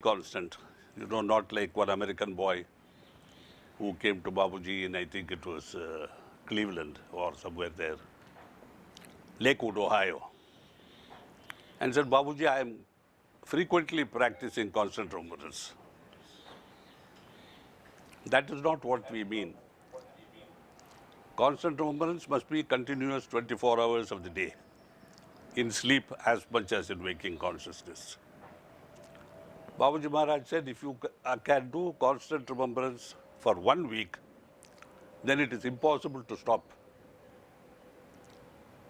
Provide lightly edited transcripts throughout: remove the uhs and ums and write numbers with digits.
constant. Not like one American boy who came to Babuji in, I think it was Cleveland or somewhere there, Lakewood, Ohio, and said, Babuji, I am frequently practicing constant remembrance. That is not what we mean. Constant remembrance must be continuous 24 hours of the day, in sleep as much as in waking consciousness. Babuji Maharaj said, if you can do constant remembrance for 1 week, then it is impossible to stop.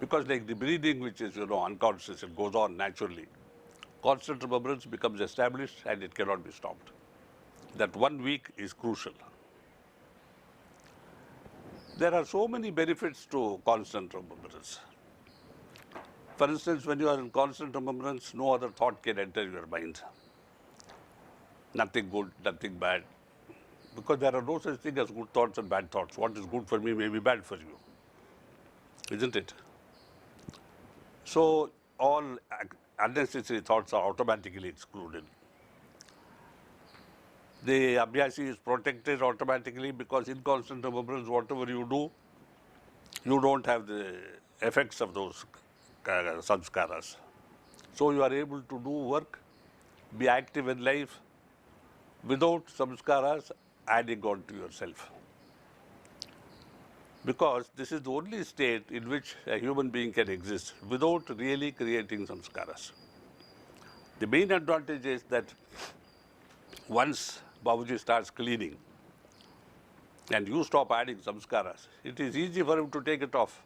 Because like the breathing, which is, unconscious, it goes on naturally. Constant remembrance becomes established and it cannot be stopped. That 1 week is crucial. There are so many benefits to constant remembrance. For instance, when you are in constant remembrance, no other thought can enter your mind. Nothing good, nothing bad. Because there are no such thing as good thoughts and bad thoughts. What is good for me may be bad for you. Isn't it? So all unnecessary thoughts are automatically excluded. The abhyasi is protected automatically because in constant remembrance, whatever you do, you don't have the effects of those samskaras. So you are able to do work, be active in life without samskaras adding on to yourself. Because this is the only state in which a human being can exist without really creating samskaras. The main advantage is that once Babuji starts cleaning and you stop adding samskaras, it is easy for him to take it off,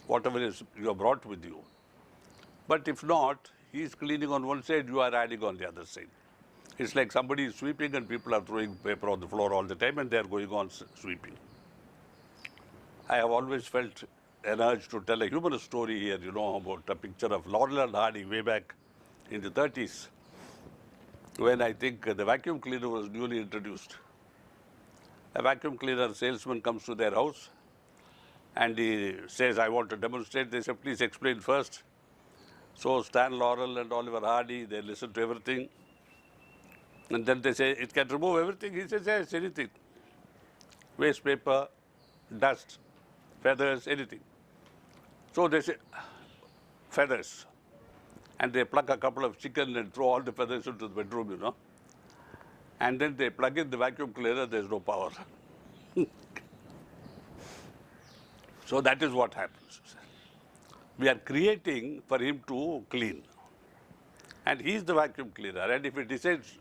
whatever is you have brought with you. But if not, he is cleaning on one side, you are adding on the other side. It's like somebody is sweeping and people are throwing paper on the floor all the time and they are going on sweeping. I have always felt an urge to tell a humorous story here, about a picture of Laurel and Hardy way back in the 30s, when I think the vacuum cleaner was newly introduced. A vacuum cleaner salesman comes to their house and he says, I want to demonstrate. They say, please explain first. So Stan Laurel and Oliver Hardy, they listen to everything. And then they say, it can remove everything. He says, yes, anything. Waste paper, dust, feathers, anything. So they say, feathers. And they pluck a couple of chicken and throw all the feathers into the bedroom, And then they plug in the vacuum cleaner, there's no power. So that is what happens. We are creating for him to clean. And he is the vacuum cleaner. And if he decides,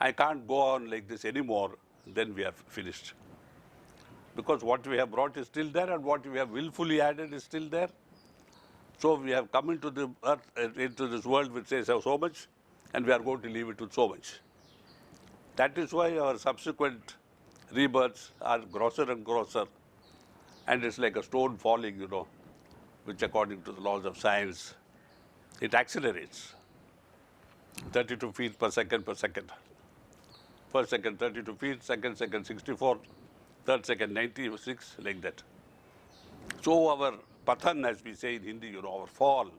I can't go on like this anymore, then we are finished. Because what we have brought is still there and what we have willfully added is still there. So we have come into the earth, into this world which says so much, and we are going to leave it with so much. That is why our subsequent rebirths are grosser and grosser. And it's like a stone falling, which according to the laws of science, it accelerates. 32 feet per second per second. First second 32 feet, second 64, third second 96, like that. So our pathan, as we say in Hindi, our fall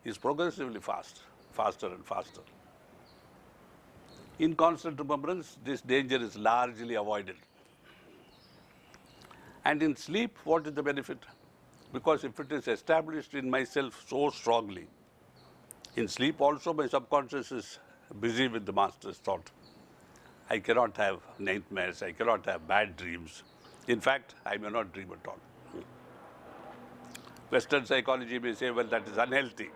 is progressively fast, faster and faster. In constant remembrance, this danger is largely avoided. And in sleep, what is the benefit? Because if it is established in myself so strongly, in sleep also my subconscious is busy with the master's thought. I cannot have nightmares, I cannot have bad dreams. In fact, I may not dream at all. Western psychology may say, well, that is unhealthy.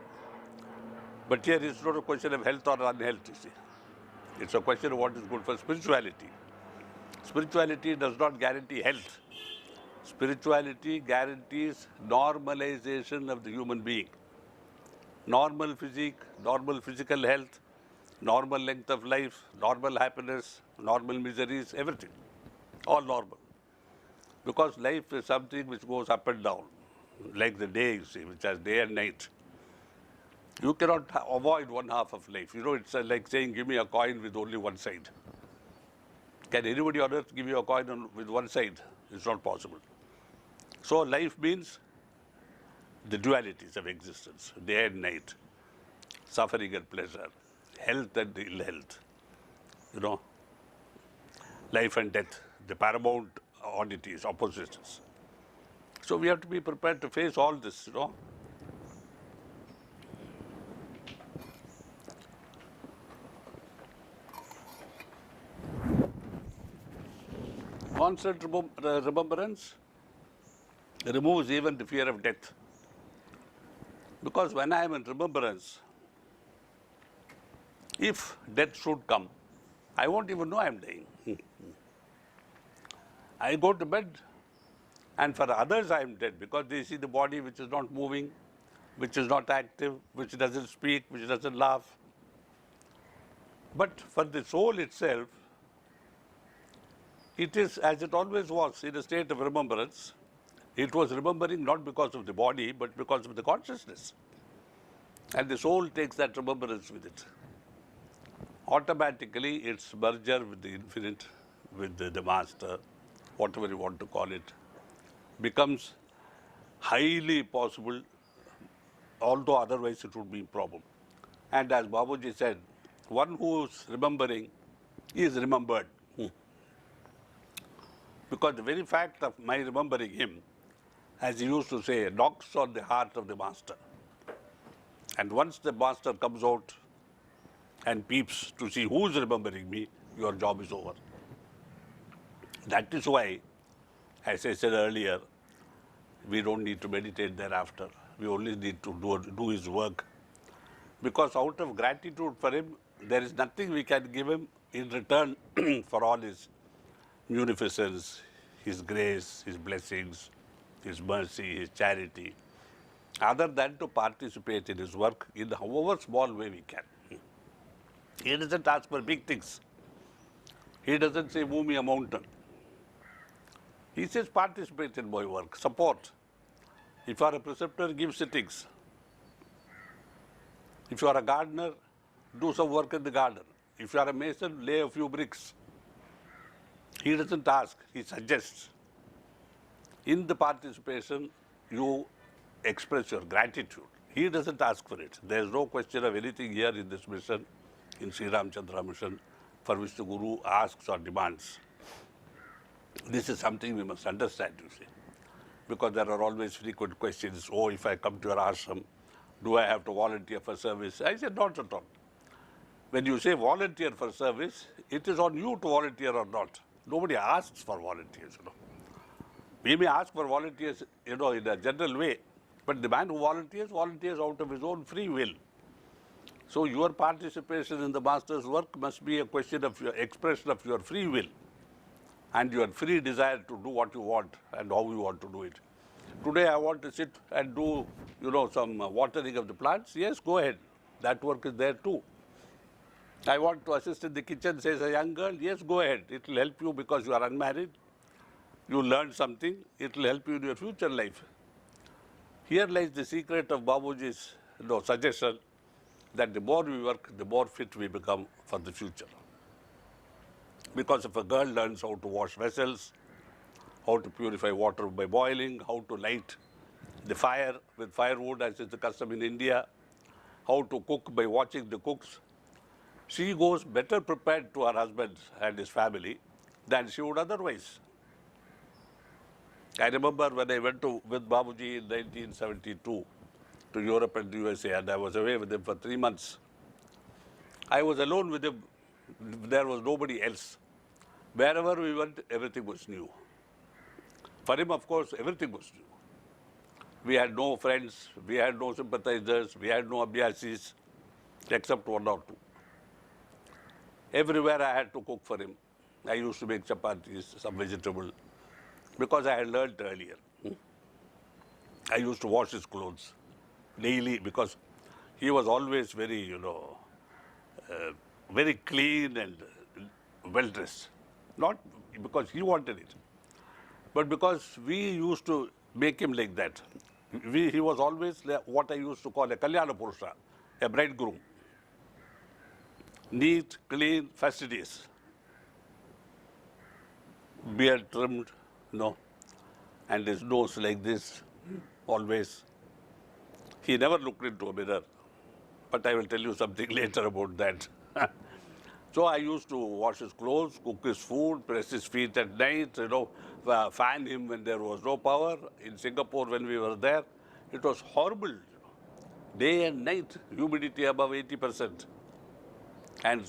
But here it's not a question of health or unhealth, see. It's a question of what is good for spirituality. Spirituality does not guarantee health. Spirituality guarantees normalization of the human being. Normal physique, normal physical health, normal length of life, normal happiness, normal miseries, everything. All normal. Because life is something which goes up and down, like the day, you see, which has day and night. You cannot avoid one half of life. It's like saying, give me a coin with only one side. Can anybody on earth give you a coin with one side? It's not possible. So life means the dualities of existence, day and night, suffering and pleasure, health and ill health, you know, life and death, the paramount oddities, oppositions. So we have to be prepared to face all this, you know. Constant remembrance removes even the fear of death. Because when I am in remembrance, if death should come, I won't even know I am dying. I go to bed, and for others I am dead because they see the body which is not moving, which is not active, which doesn't speak, which doesn't laugh. But for the soul itself, it is as it always was, in a state of remembrance. It was remembering not because of the body, but because of the consciousness. And the soul takes that remembrance with it. Automatically, its merger with the infinite, with the master, whatever you want to call it, becomes highly possible, although otherwise it would be improbable. And as Babuji said, one who is remembering is remembered. Because the very fact of my remembering him, as he used to say, knocks on the heart of the master. And once the master comes out and peeps to see who is remembering me, your job is over. That is why, as I said earlier, we don't need to meditate thereafter. We only need to do his work. Because out of gratitude for him, there is nothing we can give him in return for all his munificence, his grace, his blessings, his mercy, his charity, other than to participate in his work in however small way we can. He doesn't ask for big things. He doesn't say, move me a mountain. He says, participate in my work, support. If you are a preceptor, give sittings. If you are a gardener, do some work in the garden. If you are a mason, lay a few bricks. He doesn't ask, he suggests. In the participation, you express your gratitude. He doesn't ask for it. There is no question of anything here in this mission, in Sri Ramchandra mission, for which the Guru asks or demands. This is something we must understand, you see. Because there are always frequent questions, oh, if I come to your ashram, do I have to volunteer for service? I said, not at all. When you say volunteer for service, it is on you to volunteer or not. Nobody asks for volunteers, you know. We may ask for volunteers, you know, in a general way, but the man who volunteers out of his own free will. So your participation in the master's work must be a question of your expression of your free will and your free desire to do what you want and how you want to do it. Today I want to sit and do, you know, some watering of the plants. Yes, go ahead. That work is there too. I want to assist in the kitchen, says a young girl. Yes, go ahead. It will help you because you are unmarried. You learn something. It will help you in your future life. Here lies the secret of Babuji's suggestion that the more we work, the more fit we become for the future. Because if a girl learns how to wash vessels, how to purify water by boiling, how to light the fire with firewood, as is the custom in India, how to cook by watching the cooks, she goes better prepared to her husband and his family than she would otherwise. I remember when I went with Babuji in 1972 to Europe and the USA, and I was away with him for 3 months. I was alone with him. There was nobody else. Wherever we went, everything was new. For him, of course, everything was new. We had no friends, we had no sympathizers, we had no abhyasis, except one or two. Everywhere I had to cook for him. I used to make chapatis, some vegetable, because I had learned earlier. I used to wash his clothes daily because he was always very, very clean and well-dressed. Not because he wanted it, but because we used to make him like that. He was always what I used to call a Kalyana Purusha, a bridegroom. Neat, clean, fastidious. Beard trimmed, and his nose like this, always. He never looked into a mirror. but I will tell you something later about that. So I used to wash his clothes, cook his food, press his feet at night, fan him when there was no power. In Singapore, when we were there, it was horrible. Day and night, humidity above 80%. And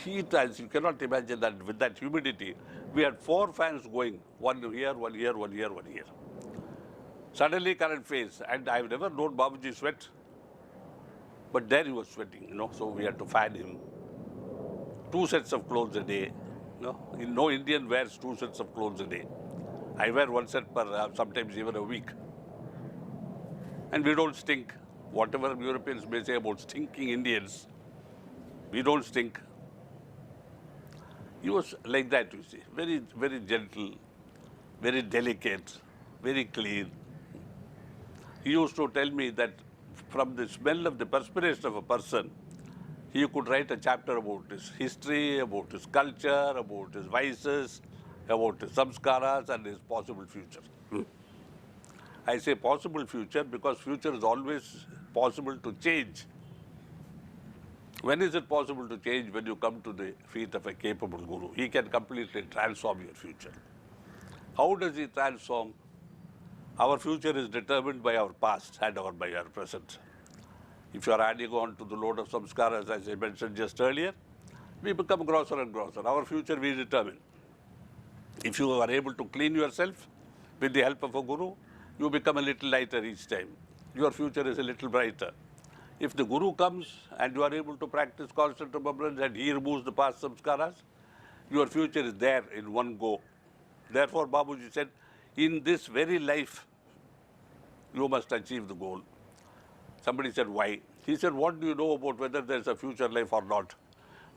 heat, as you cannot imagine that with that humidity, we had 4 fans going, one here, one here, one here, one here. Suddenly current phase, and I've never known Babuji sweat, but there he was sweating, so we had to fan him. 2 sets of clothes a day. No Indian wears 2 sets of clothes a day. I wear 1 set per, sometimes even a week. And we don't stink. Whatever Europeans may say about stinking Indians, we don't stink. He was like that, you see. Very, very gentle, very delicate, very clean. He used to tell me that from the smell of the perspiration of a person, he could write a chapter about his history, about his culture, about his vices, about his samskaras and his possible future. I say possible future because future is always possible to change. When is it possible to change? When you come to the feet of a capable guru. He can completely transform your future. How does he transform? Our future is determined by our past and by our present. If you are adding on to the load of samskaras, as I mentioned just earlier, we become grosser and grosser. Our future we determine. If you are able to clean yourself with the help of a guru, you become a little lighter each time. Your future is a little brighter. If the guru comes and you are able to practice constant remembrance and he removes the past samskaras, your future is there in one go. Therefore, Babuji said, in this very life, you must achieve the goal. Somebody said, why? He said, what do you know about whether there's a future life or not?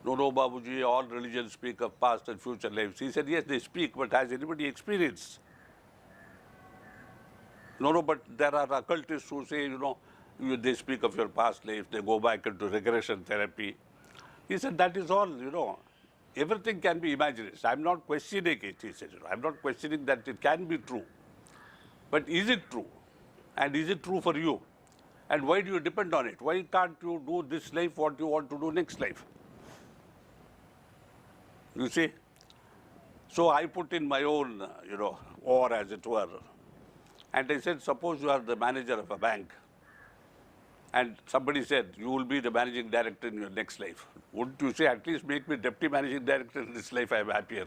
No, Babuji, all religions speak of past and future lives. He said, yes, they speak, but has anybody experienced? No, but there are occultists who say, they speak of your past life, they go back into regression therapy. He said, that is all, everything can be imagined. I'm not questioning it, he said. I'm not questioning that it can be true. But is it true? And is it true for you? And why do you depend on it? Why can't you do this life what you want to do next life? You see? So I put in my own, or as it were. And I said, suppose you are the manager of a bank. And somebody said, you will be the managing director in your next life. Wouldn't you say, at least make me deputy managing director in this life, I am happier.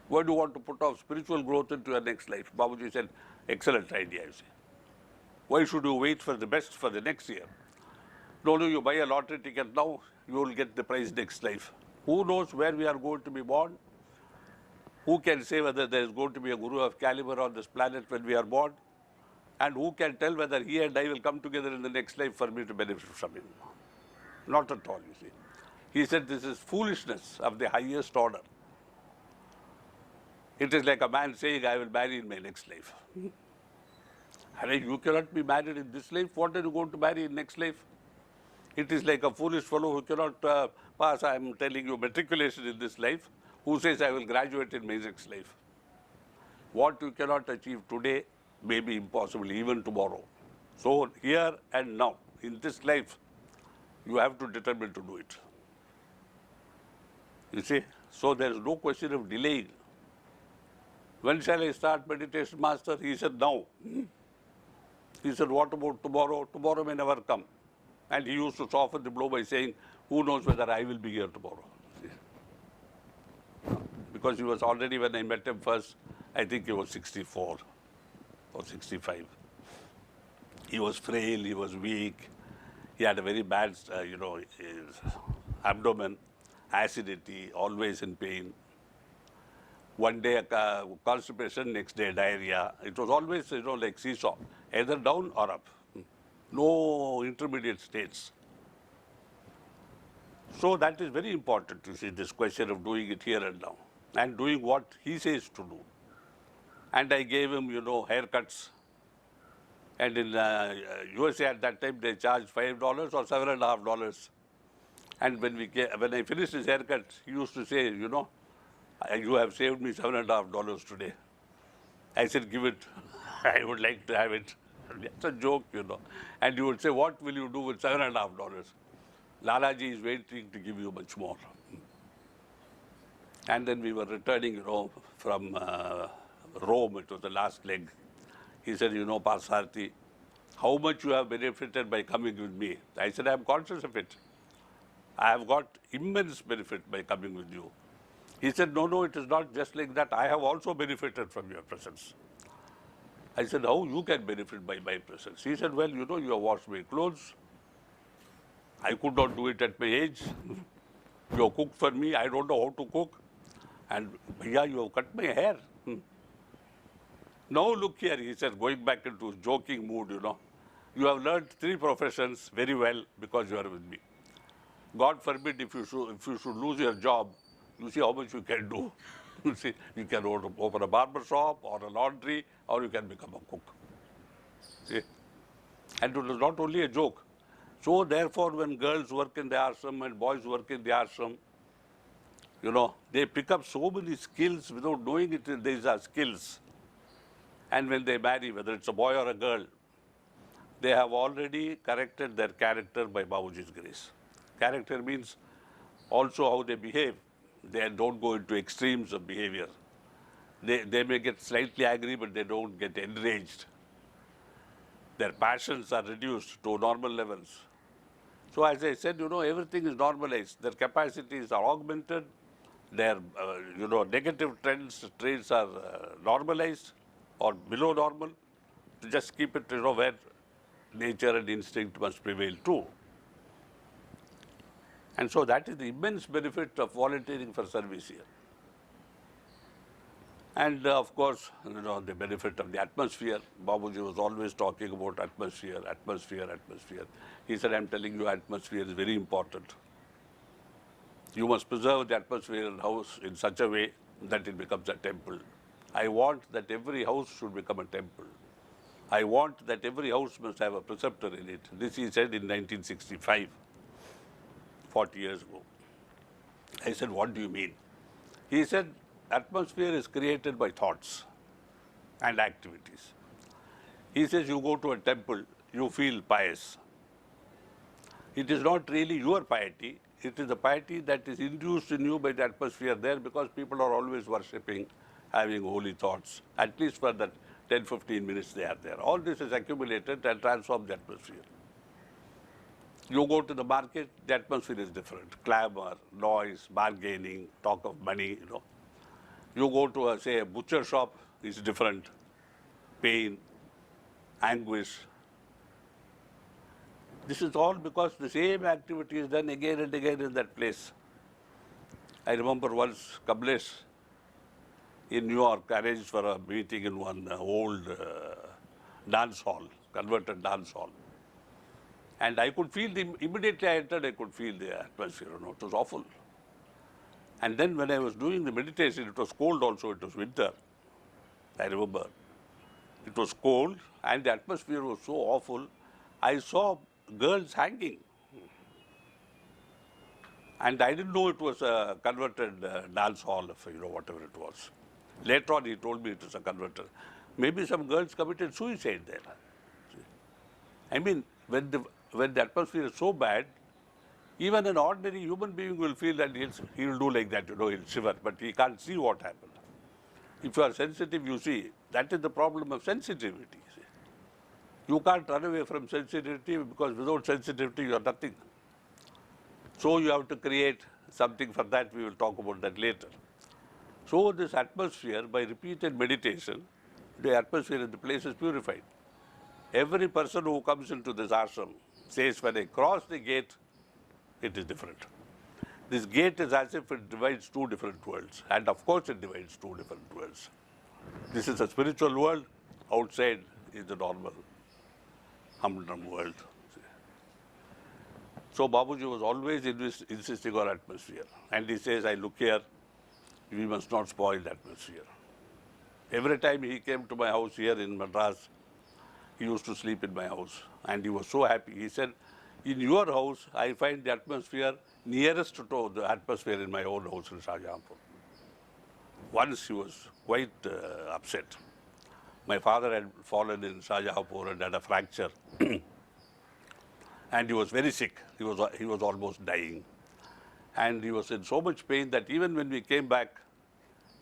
Why do you want to put off spiritual growth into your next life? Babuji said, excellent idea, you see. Why should you wait for the best for the next year? No, you buy a lottery ticket now, you will get the prize next life. Who knows where we are going to be born? Who can say whether there is going to be a guru of caliber on this planet when we are born? And who can tell whether he and I will come together in the next life for me to benefit from him? Not at all, you see. He said this is foolishness of the highest order. It is like a man saying, I will marry in my next life. You cannot be married in this life. What are you going to marry in next life? It is like a foolish fellow who cannot pass, I am telling you, matriculation in this life, who says, I will graduate in my next life. What you cannot achieve today may be impossible even tomorrow. So here and now, in this life, you have to determine to do it. You see? So there is no question of delaying. When shall I start meditation, master? He said, now. He said, what about tomorrow? Tomorrow may never come. And he used to soften the blow by saying, who knows whether I will be here tomorrow? Because he was already, when I met him first, I think he was 64 or 65. He was frail, he was weak. He had a very bad, his abdomen, acidity, always in pain. One day constipation, next day diarrhea. It was always, like seesaw, either down or up. No intermediate states. So that is very important, you see, this question of doing it here and now and doing what he says to do. And I gave him, haircuts. And in USA at that time, they charged $5 or $7.50. And when I finished his haircut, he used to say, you have saved me $7.50 today. I said, give it. I would like to have it. That's a joke, you know. And you would say, what will you do with $7.5? Lalaji is waiting to give you much more. And then we were returning, you know, from Rome. It was the last leg. He said, you know, Parsarthi, how much you have benefited by coming with me. I said, I am conscious of it. I have got immense benefit by coming with you. He said, no, no, it is not just like that. I have also benefited from your presence. I said, how you can benefit by my presence? He said, well, you know, you have washed my clothes. I could not do it at my age. You have cooked for me. I don't know how to cook. And, yeah, you have cut my hair. Now look here, he said, going back into his joking mood, you know. You have learned 3 professions very well because you are with me. God forbid if you should lose your job, you see how much you can do. You see, you can open a barber shop or a laundry, or you can become a cook. See? And it was not only a joke. So therefore, when girls work in the ashram and boys work in the ashram, you know, they pick up so many skills without knowing it. These are skills. And when they marry, whether it's a boy or a girl, they have already corrected their character by Babuji's grace. Character means also how they behave. They don't go into extremes of behavior. They may get slightly angry, but they don't get enraged. Their passions are reduced to normal levels. So as I said, you know, everything is normalized. Their capacities are augmented. Their, you know, negative traits are normalized or below normal, to just keep it, you know, where nature and instinct must prevail too. And so that is the immense benefit of volunteering for service here. And of course, you know, the benefit of the atmosphere. Babuji was always talking about atmosphere, atmosphere, atmosphere. He said, I'm telling you, atmosphere is very important. You must preserve the atmosphere in the house in such a way that it becomes a temple. I want that every house should become a temple. I want that every house must have a preceptor in it. This he said in 1965, 40 years ago. I said, what do you mean? He said, atmosphere is created by thoughts and activities. He says, you go to a temple, you feel pious. It is not really your piety. It is the piety that is induced in you by the atmosphere there, because people are always worshipping, having holy thoughts, at least for that 10-15 minutes they are there. All this is accumulated and transforms the atmosphere. You go to the market, the atmosphere is different. Clamor, noise, bargaining, talk of money, you know. You go to, say, a butcher shop, it's different. Pain, anguish. This is all because the same activity is done again and again in that place. I remember once Kamlesh in New York arranged for a meeting in one old dance hall, converted dance hall. And I could feel, immediately I entered, I could feel the atmosphere, you know, it was awful. And then when I was doing the meditation, it was cold also, it was winter, I remember. It was cold and the atmosphere was so awful. I saw girls hanging. And I didn't know it was a converted dance hall, you know, whatever it was. Later on, he told me it was a converter. Maybe some girls committed suicide there. I mean, when the atmosphere is so bad, even an ordinary human being will feel that he'll do like that, you know, he'll shiver, but he can't see what happened. If you are sensitive, you see, that is the problem of sensitivity. See. You can't run away from sensitivity, because without sensitivity, you are nothing. So you have to create something for that. We will talk about that later. So this atmosphere, by repeated meditation, the atmosphere in the place is purified. Every person who comes into this ashram says, when I cross the gate, it is different. This gate is as if it divides 2 different worlds. And of course it divides 2 different worlds. This is a spiritual world. Outside is the normal, humdrum world. So Babuji was always insisting on atmosphere. And he says, I look here, we must not spoil the atmosphere. Every time he came to my house here in Madras, he used to sleep in my house. And he was so happy. He said, in your house, I find the atmosphere nearest to the atmosphere in my own house in Shahjahanpur. Once he was quite upset. My father had fallen in Shahjahanpur and had a fracture. And he was very sick. He was almost dying. And he was in so much pain that even when we came back,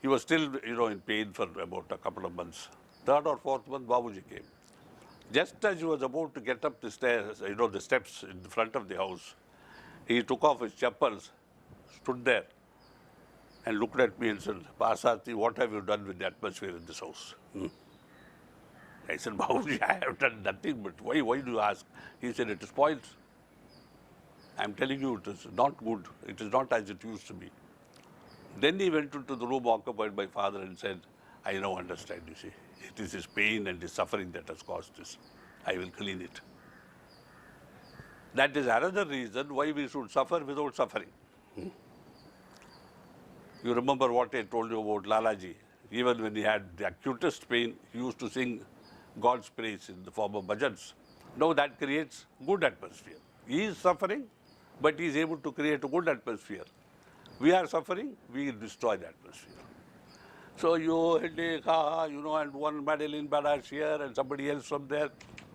he was still, in pain for about a couple of months. Third or fourth month, Babuji came. Just as he was about to get up the stairs, the steps in the front of the house, he took off his chappals, stood there, and looked at me and said, Pasati, what have you done with the atmosphere in this house? I said, Babuji, I have done nothing, but why do you ask? He said, it spoils. I'm telling you, it is not good. It is not as it used to be. Then he went into the room occupied by father and said, I now understand, you see. It is his pain and his suffering that has caused this. I will clean it. That is another reason why we should suffer without suffering. You remember what I told you about Lalaji. Even when he had the acutest pain, he used to sing God's praise in the form of bhajans. Now that creates good atmosphere. He is suffering, but he is able to create a good atmosphere. We are suffering, we destroy the atmosphere. So you headache, and one Madeline Badash here and somebody else from there.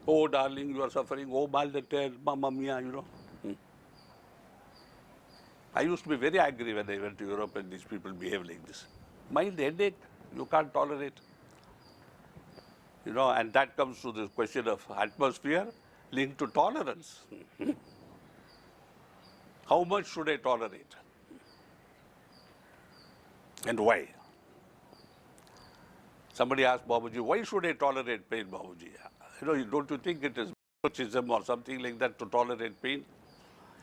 Oh, darling, you are suffering. Oh, malnourished, mamma mia, I used to be very angry when I went to Europe and these people behave like this. Mild headache, you can't tolerate. And that comes to the question of atmosphere linked to tolerance. How much should I tolerate? And why? Somebody asked Babuji, why should I tolerate pain, Babuji? Don't you think it is masochism or something like that to tolerate pain?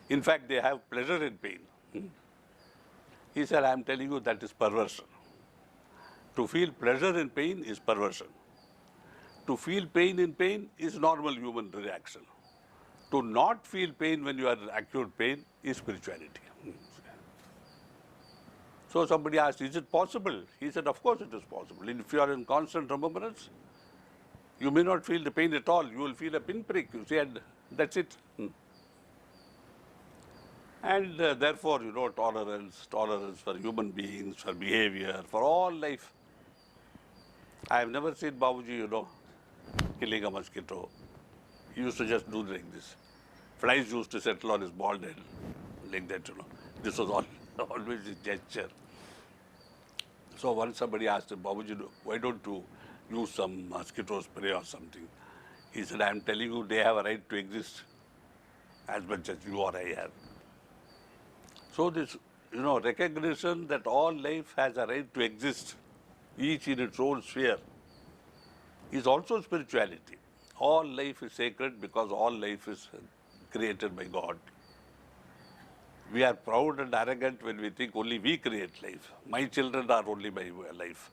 In fact, they have pleasure in pain. He said, I am telling you that is perversion. To feel pleasure in pain is perversion. To feel pain in pain is normal human reaction. To not feel pain when you are in acute pain is spirituality. So somebody asked, is it possible? He said, of course it is possible. If you are in constant remembrance, you may not feel the pain at all. You will feel a pinprick, you see, and that's it. And therefore, tolerance for human beings, for behavior, for all life. I have never seen Babuji, killing a mosquito. He used to just do like this. Flies used to settle on his bald head, like that, This was always his gesture. So once somebody asked him, Babuji, why don't you use some mosquito spray or something? He said, I am telling you, they have a right to exist as much as you or I have. So this, recognition that all life has a right to exist, each in its own sphere, is also spirituality. All life is sacred because all life is created by God. We are proud and arrogant when we think only we create life. My children are only my life.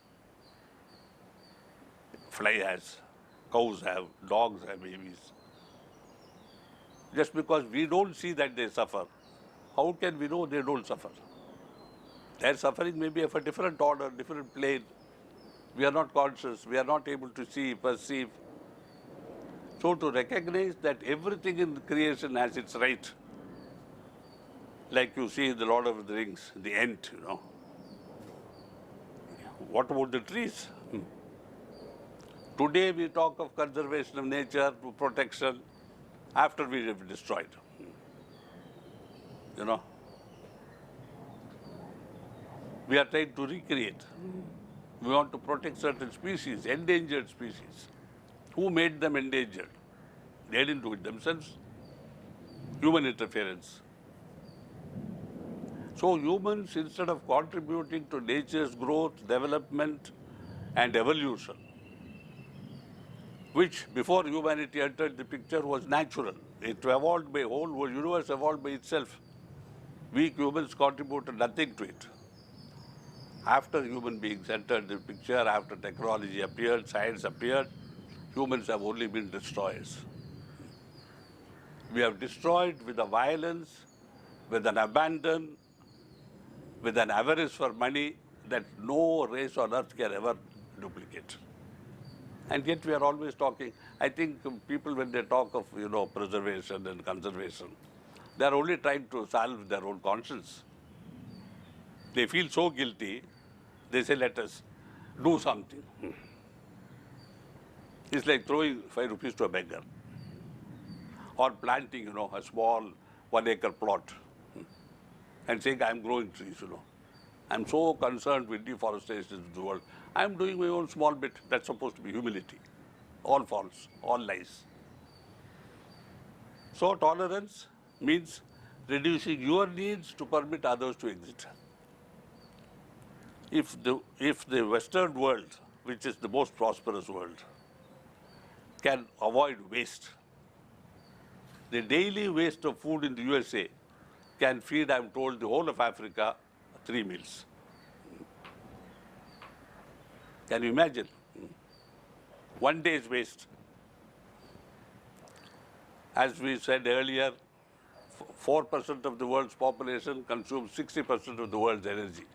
Fly has, cows have, dogs have babies. Just because we don't see that they suffer, how can we know they don't suffer? Their suffering may be of a different order, different plane. We are not conscious, we are not able to see, perceive. So to recognize that everything in creation has its right, like you see in the Lord of the Rings, the Ent, What about the trees? Today we talk of conservation of nature, protection, after we have destroyed. We are trying to recreate. We want to protect certain species, endangered species. Who made them endangered? They didn't do it themselves. Human interference. So humans, instead of contributing to nature's growth, development, and evolution, which before humanity entered the picture was natural, it evolved by whole universe evolved by itself. We humans contributed nothing to it. After human beings entered the picture, after technology appeared, science appeared, humans have only been destroyers. We have destroyed with a violence, with an abandon, with an avarice for money that no race on earth can ever duplicate. And yet we are always talking. I think people, when they talk of, preservation and conservation, they are only trying to salve their own conscience. They feel so guilty, they say, let us do something. It's like throwing 5 rupees to a beggar or planting, a small 1 acre plot and saying, I'm growing trees, I'm so concerned with deforestation in the world. I'm doing my own small bit. That's supposed to be humility. All false, all lies. So tolerance means reducing your needs to permit others to exist. If the Western world, which is the most prosperous world, can avoid waste, the daily waste of food in the USA can feed, I'm told, the whole of Africa 3 meals. Can you imagine? 1 day's waste. As we said earlier, 4% of the world's population consumes 60% of the world's energy.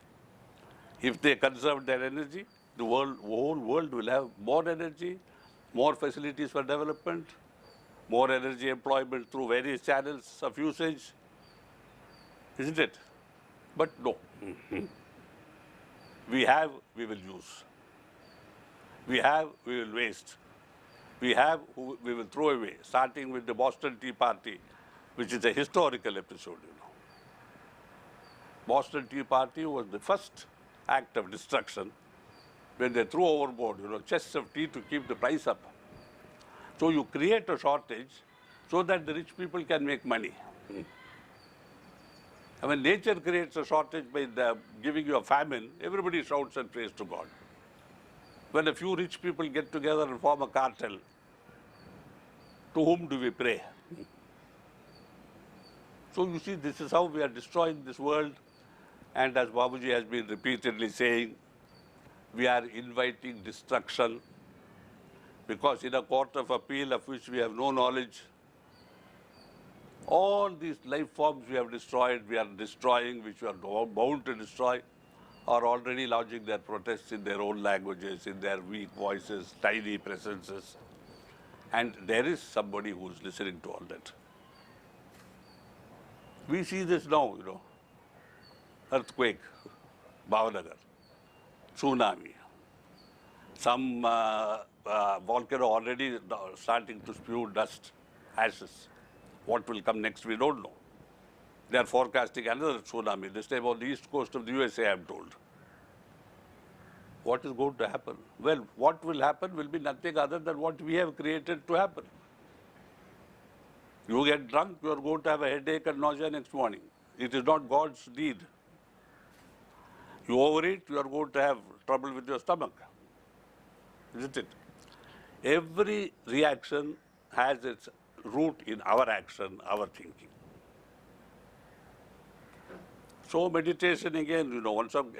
If they conserve their energy, the whole world will have more energy, more facilities for development, more energy employment through various channels of usage, isn't it? But no. We have, we will use. We have, we will waste. We have, we will throw away, starting with the Boston Tea Party, which is a historical episode, Boston Tea Party was the first act of destruction when they threw overboard, chests of tea to keep the price up. So you create a shortage so that the rich people can make money. And when nature creates a shortage by giving you a famine, everybody shouts and prays to God. When a few rich people get together and form a cartel, to whom do we pray? So you see, this is how we are destroying this world. And as Babuji has been repeatedly saying, we are inviting destruction because in a court of appeal of which we have no knowledge, all these life forms we have destroyed, we are destroying, which we are bound to destroy, are already lodging their protests in their own languages, in their weak voices, tiny presences. And there is somebody who is listening to all that. We see this now, earthquake, Bhavanagar, tsunami, some volcano already starting to spew dust, ashes. What will come next, we don't know. They are forecasting another tsunami, this time on the east coast of the USA, I'm told. What is going to happen? Well, what will happen will be nothing other than what we have created to happen. You get drunk, you are going to have a headache and nausea next morning. It is not God's deed. You overeat, you are going to have trouble with your stomach. Isn't it? Every reaction has its root in our action, our thinking. So meditation again,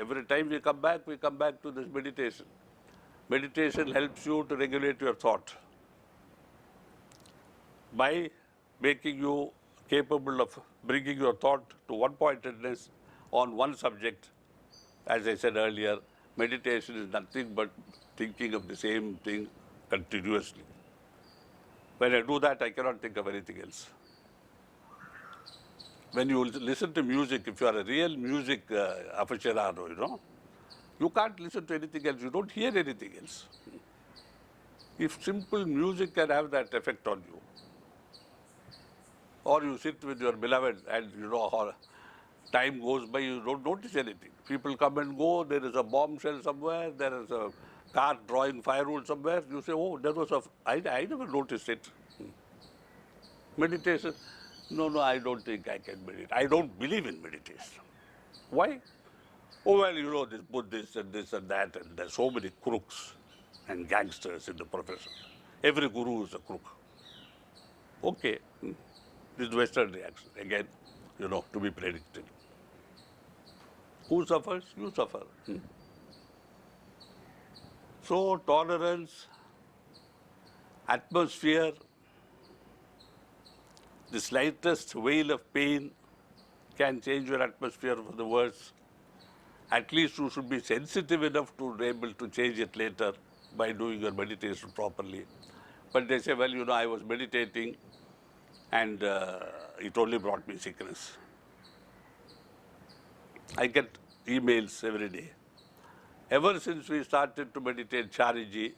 every time we come back to this meditation. Meditation helps you to regulate your thought by making you capable of bringing your thought to one-pointedness on one subject. As I said earlier, meditation is nothing but thinking of the same thing continuously. When I do that, I cannot think of anything else. When you listen to music, if you are a real music aficionado, you can't listen to anything else. You don't hear anything else. If simple music can have that effect on you, or you sit with your beloved and time goes by, you don't notice anything. People come and go, there is a bombshell somewhere, there is a car drawing firewood somewhere. You say, oh, there was I never noticed it. Meditation, no, I don't think I can meditate. I don't believe in meditation. Why? Oh, well, this Buddhist and this and that, and there's so many crooks and gangsters in the profession. Every guru is a crook. Okay, this is Western reaction, again, to be predicted. Who suffers? You suffer. So tolerance, atmosphere, the slightest wail of pain can change your atmosphere for the worse. At least you should be sensitive enough to be able to change it later by doing your meditation properly. But they say, well, I was meditating and it only brought me sickness. I get emails every day. Ever since we started to meditate Chariji,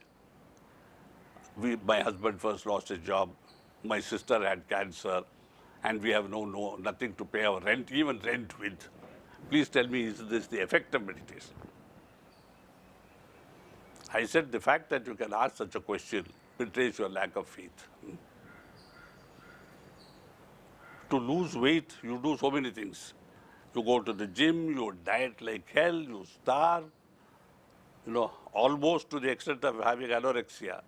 My husband first lost his job. My sister had cancer, and we have nothing to pay our rent, even rent with. Please tell me, is this the effect of meditation? I said, the fact that you can ask such a question betrays your lack of faith. To lose weight, you do so many things. You go to the gym, you diet like hell, you starve, almost to the extent of having anorexia.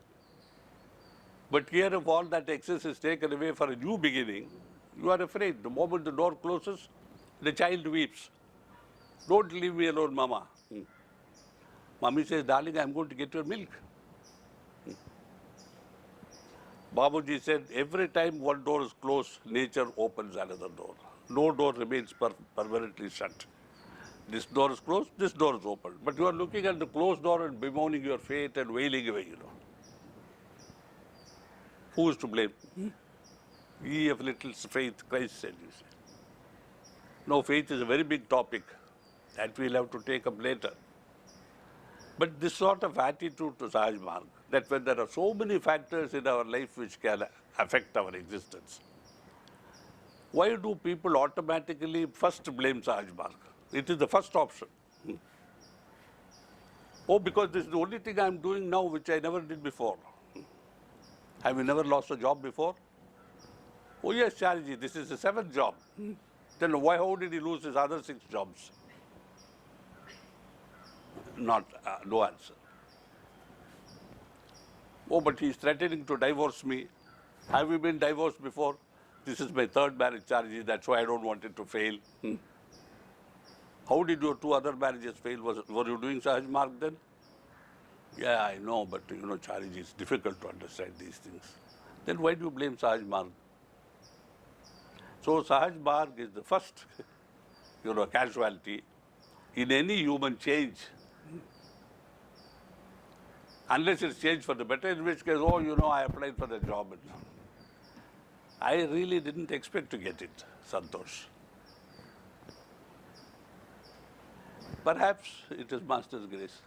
But here, if all that excess is taken away for a new beginning, you are afraid. The moment the door closes, the child weeps. Don't leave me alone, Mama. Mommy says, darling, I'm going to get your milk. Babuji said, every time one door is closed, nature opens another door. No door remains permanently shut. This door is closed, this door is open. But you are looking at the closed door and bemoaning your fate and wailing away, Who is to blame? Ye of little faith, Christ said, you see. No, faith is a very big topic that we'll have to take up later. But this sort of attitude to Sahaj Marg, that when there are so many factors in our life which can affect our existence, why do people automatically first blame Sahaj Marg? It is the first option. Oh, because this is the only thing I'm doing now which I never did before. Have you never lost a job before? Oh yes, Chariji, this is the 7th job. Then how did he lose his other 6 jobs? No answer. Oh, but he's threatening to divorce me. Have you been divorced before? This is my 3rd marriage, Chariji, that's why I don't want it to fail. How did your 2 other marriages fail? Were you doing Sahaj Marg then? Yeah, I know, but Chariji, it's difficult to understand these things. Then why do you blame Sahaj Marg? So Sahaj Marg is the first, casualty in any human change. Unless it's changed for the better, in which case, I applied for the job. I really didn't expect to get it, Santosh. Perhaps it is Master's grace.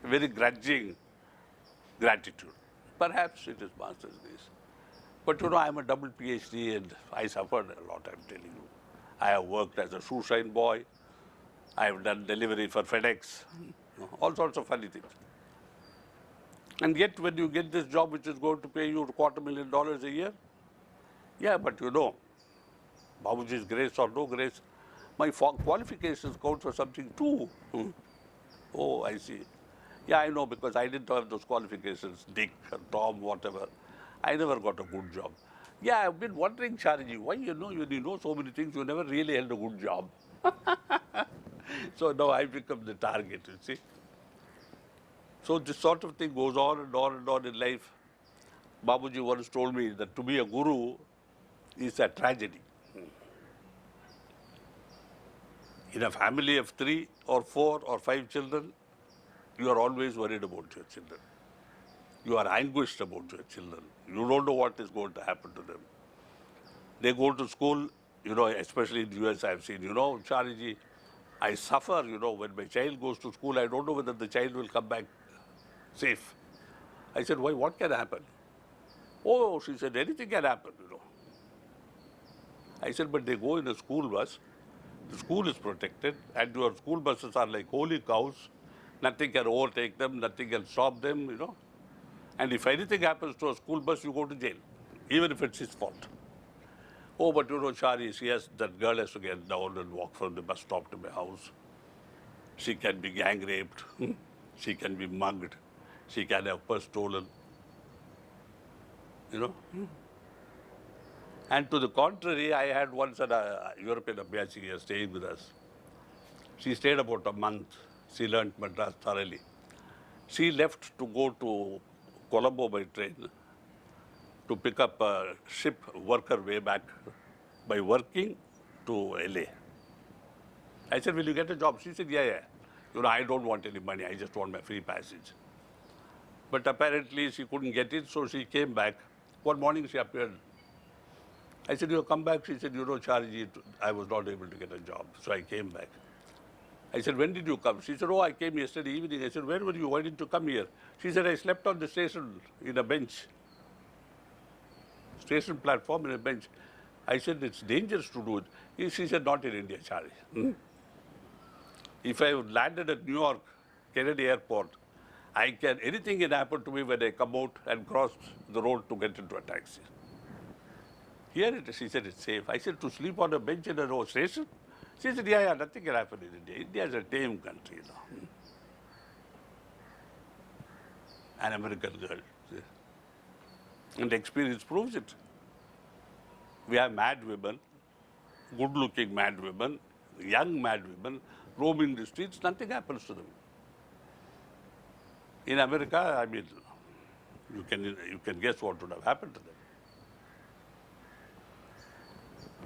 Very grudging gratitude. Perhaps it is Master's grace. But I'm a double PhD and I suffered a lot, I'm telling you. I have worked as a shoe shine boy. I have done delivery for FedEx. All sorts of funny things. And yet when you get this job which is going to pay you $250,000 a year, yeah, but Babuji's grace or no grace, my qualifications count for something too. Oh, I see. Yeah, I know, because I didn't have those qualifications, Dick, Tom, whatever. I never got a good job. Yeah, I've been wondering, Chariji, why you know so many things, you never really held a good job. So now I become the target, you see. So this sort of thing goes on and on and on in life. Babuji once told me that to be a guru is a tragedy. In a family of 3 or 4 or 5 children, you are always worried about your children. You are anguished about your children. You don't know what is going to happen to them. They go to school, especially in the US I've seen, Chariji, I suffer, when my child goes to school, I don't know whether the child will come back safe. I said, why, what can happen? Oh, she said, anything can happen, I said, but they go in a school bus. The school is protected, and your school buses are like holy cows. Nothing can overtake them, nothing can stop them, And if anything happens to a school bus, you go to jail, even if it's his fault. Oh, but Chari, that girl has to get down and walk from the bus stop to my house. She can be gang raped. She can be mugged. She can have purse stolen. And to the contrary, I had once a European Abhyachi here staying with us. She stayed about a month. She learnt Madras thoroughly. She left to go to Colombo by train to pick up a ship worker way back by working to LA. I said, will you get a job? She said, yeah. I don't want any money. I just want my free passage. But apparently she couldn't get it, so she came back. One morning she appeared. I said, you come back? She said, Chariji, I was not able to get a job. So I came back. I said, when did you come? She said, oh, I came yesterday evening. I said, where were you? Why didn't you come here? She said, I slept on the station in a bench. Station platform in a bench. I said, it's dangerous to do it. She said, not in India, Charlie. If I landed at New York, Kennedy Airport, anything can happen to me when I come out and cross the road to get into a taxi. Here it is, she said, it's safe. I said, to sleep on a bench in a road station? She said, yeah, nothing can happen in India. India is a tame country, you know. An American girl. And experience proves it. We have mad women, good-looking mad women, young mad women, roaming the streets, nothing happens to them. In America, I mean, you can guess what would have happened to them.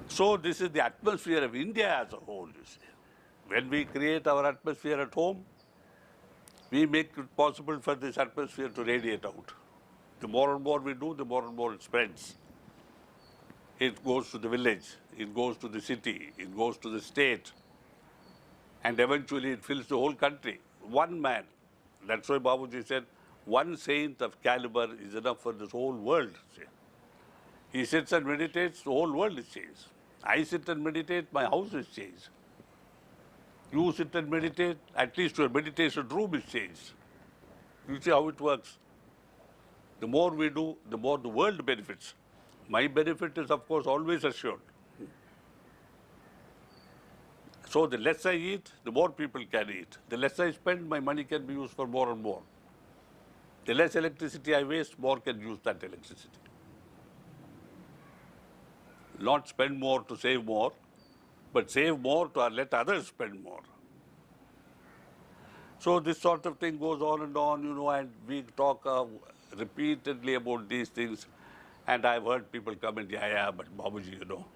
So this is the atmosphere of India as a whole, you see. When we create our atmosphere at home, we make it possible for this atmosphere to radiate out. The more and more we do, the more and more it spreads. It goes to the village, it goes to the city, it goes to the state, and eventually it fills the whole country. One man, that's why Babuji said, one saint of caliber is enough for this whole world. See. He sits and meditates, the whole world is changed. I sit and meditate, my house is changed. You sit and meditate, at least your meditation room is changed. You see how it works. The more we do, the more the world benefits. My benefit is, of course, always assured. So the less I eat, the more people can eat. The less I spend, my money can be used for more and more. The less electricity I waste, more can use that electricity. Not spend more to save more, but save more to let others spend more. So this sort of thing goes on, you know, and we talk repeatedly about these things. And I've heard people comment, yeah, but Babuji, you know,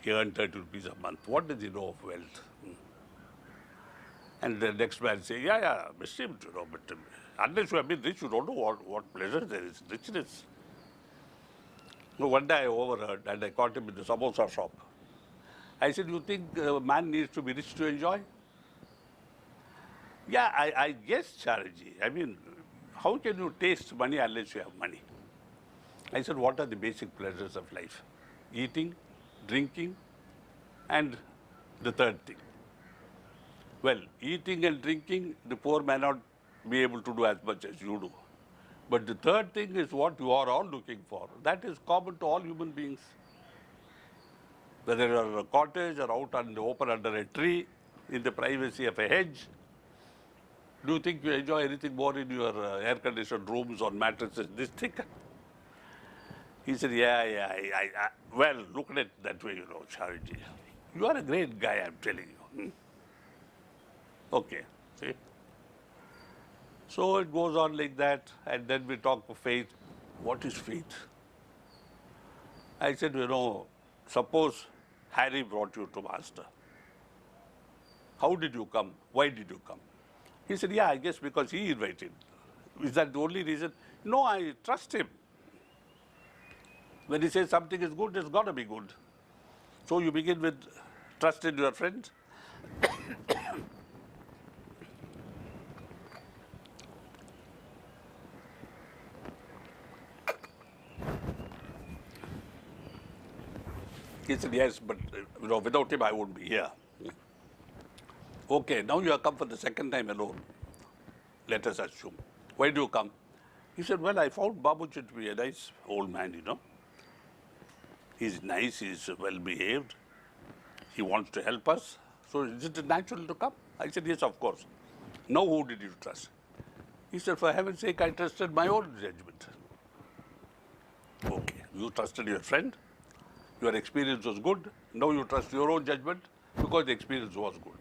he earned 30 rupees a month. What does he know of wealth? And the next man say, yeah, esteemed, you know, but unless you have been rich, you don't know what pleasure there is, richness. So one day I overheard and I caught him in the samosa shop. I said, you think a man needs to be rich to enjoy? Yeah, I guess, Chariji. I mean, how can you taste money unless you have money? I said, what are the basic pleasures of life? Eating, drinking, and the third thing. Well, eating and drinking, the poor may not be able to do as much as you do. But the third thing is what you are all looking for. That is common to all human beings. Whether you are in a cottage or out on the open under a tree, in the privacy of a hedge, do you think you enjoy anything more in your air-conditioned rooms or mattresses this thick? He said, yeah, well, look at it that way, you know, Chariji. You are a great guy, I'm telling you. Okay, see? So it goes on like that, and then we talk of faith. What is faith? I said, you know, suppose Harry brought you to Master. How did you come? Why did you come? He said, yeah, I guess because he invited. Is that the only reason? No, I trust him. When he says something is good, it's got to be good. So you begin with trust in your friends. He said, yes, but you know, without him I wouldn't be here. Okay, now you have come for the second time alone. Let us assume. Why do you come? He said, well, I found Babuji to be a nice old man, you know. He's nice, he's well behaved. He wants to help us. So is it natural to come? I said, yes, of course. Now who did you trust? He said, for heaven's sake, I trusted my own judgment. Okay, you trusted your friend. Your experience was good. Now you trust your own judgment because the experience was good.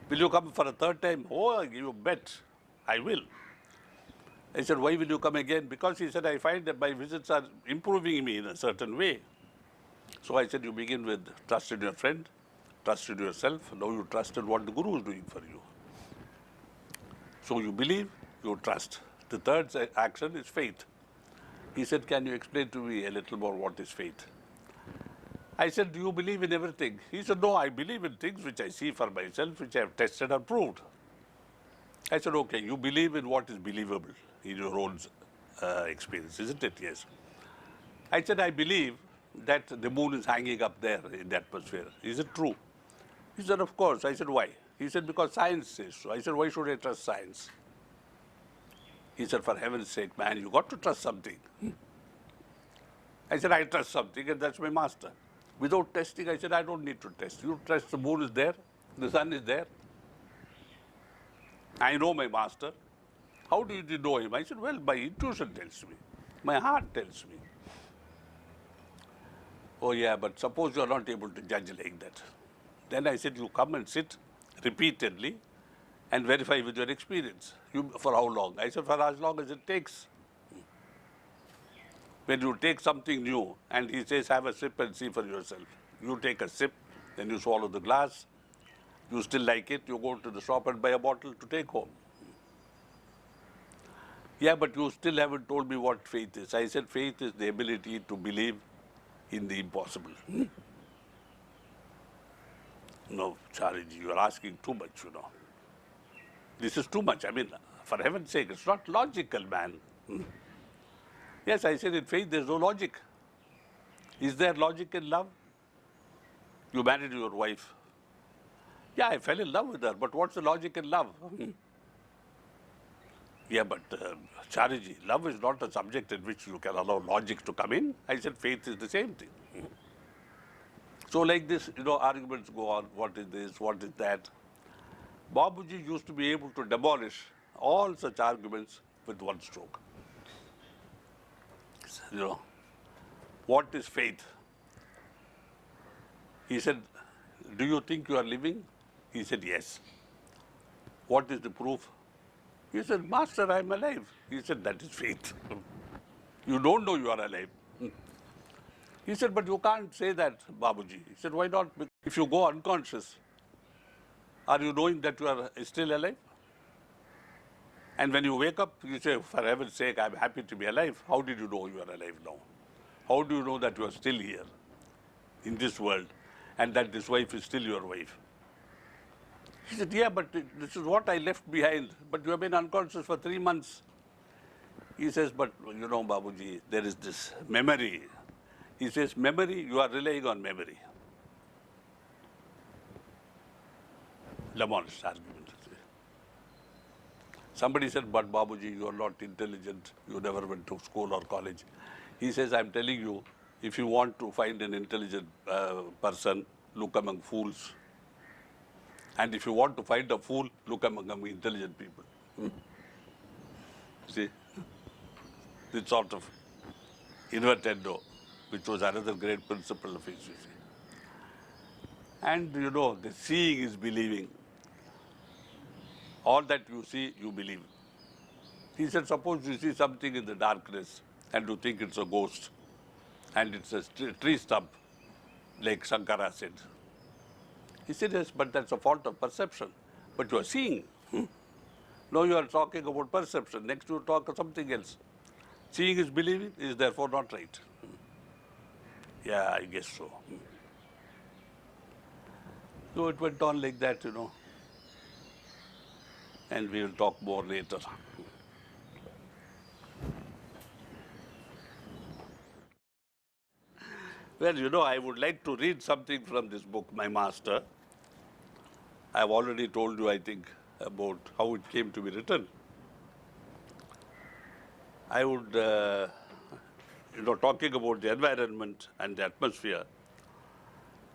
Will you come for a third time? Oh, you bet. I will. I said, why will you come again? Because he said, I find that my visits are improving me in a certain way. So I said, you begin with trust in your friend, trust in yourself. Now you trust in what the Guru is doing for you. So you believe, you trust. The third action is faith. He said, can you explain to me a little more what is faith? I said, do you believe in everything? He said, no, I believe in things which I see for myself, which I have tested and proved. I said, okay, you believe in what is believable in your own experience, isn't it? Yes. I said, I believe that the moon is hanging up there in the atmosphere. Is it true? He said, of course. I said, why? He said, because science says so. I said, why should I trust science? He said, for heaven's sake, man, you got to trust something. I said, I trust something, and that's my master. Without testing, I said, I don't need to test. You trust the moon is there, the sun is there. I know my master. How do you know him? I said, well, my intuition tells me. My heart tells me. Oh, yeah, but suppose you are not able to judge like that. Then I said, you come and sit repeatedly and verify with your experience. For how long? I said, for as long as it takes. When you take something new and he says, have a sip and see for yourself. You take a sip, then you swallow the glass. You still like it, you go to the shop and buy a bottle to take home. Yeah, but you still haven't told me what faith is. I said, faith is the ability to believe in the impossible. No, Chariji, you are asking too much, you know. This is too much. I mean, for heaven's sake, it's not logical, man. Yes, I said in faith there's no logic. Is there logic in love? You married your wife. Yeah, I fell in love with her, but what's the logic in love? Yeah, but Chariji, love is not a subject in which you can allow logic to come in. I said faith is the same thing. So like this, you know, arguments go on. What is this? What is that? Babuji used to be able to demolish all such arguments with one stroke. You know, what is faith? He said, do you think you are living? He said, yes. What is the proof? He said, Master, I am alive. He said, that is faith. You don't know you are alive. He said, but you can't say that, Babuji. He said, why not? If you go unconscious, are you knowing that you are still alive? And when you wake up, you say, for heaven's sake, I'm happy to be alive. How did you know you are alive now? How do you know that you are still here in this world and that this wife is still your wife? He said, yeah, but this is what I left behind. But you have been unconscious for 3 months. He says, but you know, Babuji, there is this memory. He says, memory, you are relying on memory. Lamon's argument. Somebody said, but Babuji, you are not intelligent. You never went to school or college. He says, I'm telling you, if you want to find an intelligent person, look among fools. And if you want to find a fool, look among intelligent people. See, this sort of invertendo, which was another great principle of his. And you know, the seeing is believing. All that you see, you believe. He said, suppose you see something in the darkness and you think it's a ghost and it's a tree stump, like Shankara said. He said, yes, but that's a fault of perception. But you are seeing. Now you are talking about perception. Next you talk of something else. Seeing is believing is therefore not right. Yeah, I guess so. So it went on like that, you know. And we will talk more later. Well, you know, I would like to read something from this book, My Master. I have already told you, I think, about how it came to be written. I would, you know, talking about the environment and the atmosphere,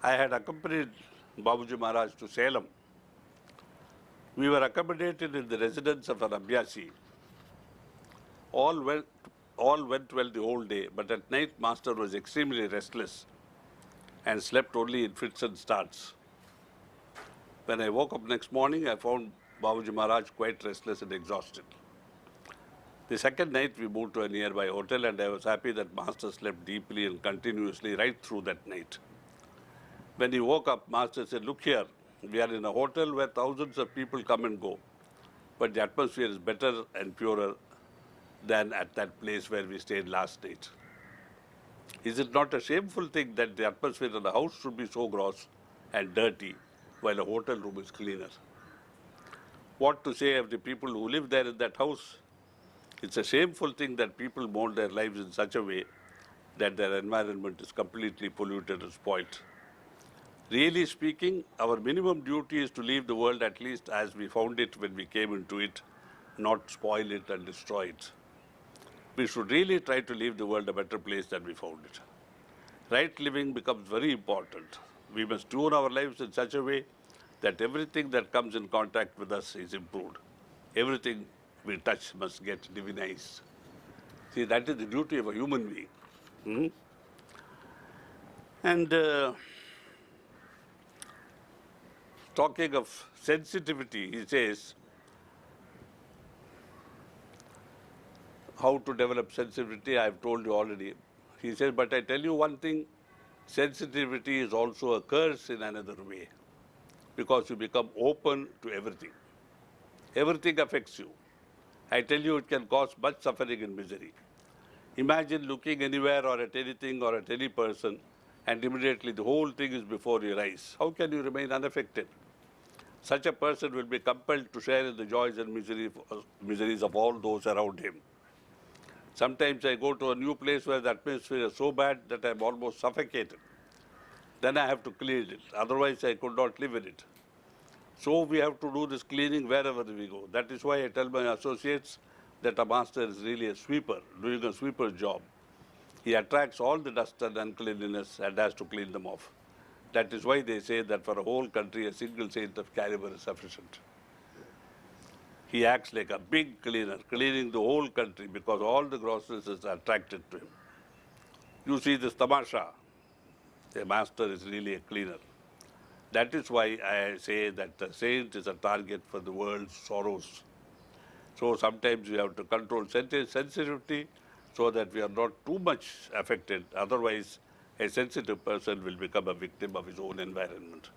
I had accompanied Babuji Maharaj to Salem. We were accommodated in the residence of an Abhyasi. All went well the whole day, but at night Master was extremely restless and slept only in fits and starts. When I woke up next morning, I found Babuji Maharaj quite restless and exhausted. The second night, we moved to a nearby hotel, and I was happy that Master slept deeply and continuously right through that night. When he woke up, Master said, look here, we are in a hotel where thousands of people come and go, but the atmosphere is better and purer than at that place where we stayed last night. Is it not a shameful thing that the atmosphere in the house should be so gross and dirty while a hotel room is cleaner? What to say of the people who live there in that house? It's a shameful thing that people mold their lives in such a way that their environment is completely polluted and spoiled. Really speaking, our minimum duty is to leave the world at least as we found it when we came into it, not spoil it and destroy it. We should really try to leave the world a better place than we found it. Right living becomes very important. We must tune our lives in such a way that everything that comes in contact with us is improved. Everything we touch must get divinized. See, that is the duty of a human being. Hmm? And talking of sensitivity, he says, how to develop sensitivity, I have told you already. He says, but I tell you one thing, sensitivity is also a curse in another way, because you become open to everything. Everything affects you. I tell you, it can cause much suffering and misery. Imagine looking anywhere or at anything or at any person, and immediately the whole thing is before your eyes. How can you remain unaffected? Such a person will be compelled to share in the joys and miseries of all those around him. Sometimes I go to a new place where the atmosphere is so bad that I'm almost suffocated. Then I have to clean it. Otherwise, I could not live in it. So we have to do this cleaning wherever we go. That is why I tell my associates that a master is really a sweeper, doing a sweeper's job. He attracts all the dust and uncleanliness and has to clean them off. That is why they say that for a whole country, a single saint of caliber is sufficient. He acts like a big cleaner, cleaning the whole country because all the grossness is attracted to him. You see this tamasha, the master is really a cleaner. That is why I say that the saint is a target for the world's sorrows. So sometimes we have to control sensitivity so that we are not too much affected. Otherwise, a sensitive person will become a victim of his own environment.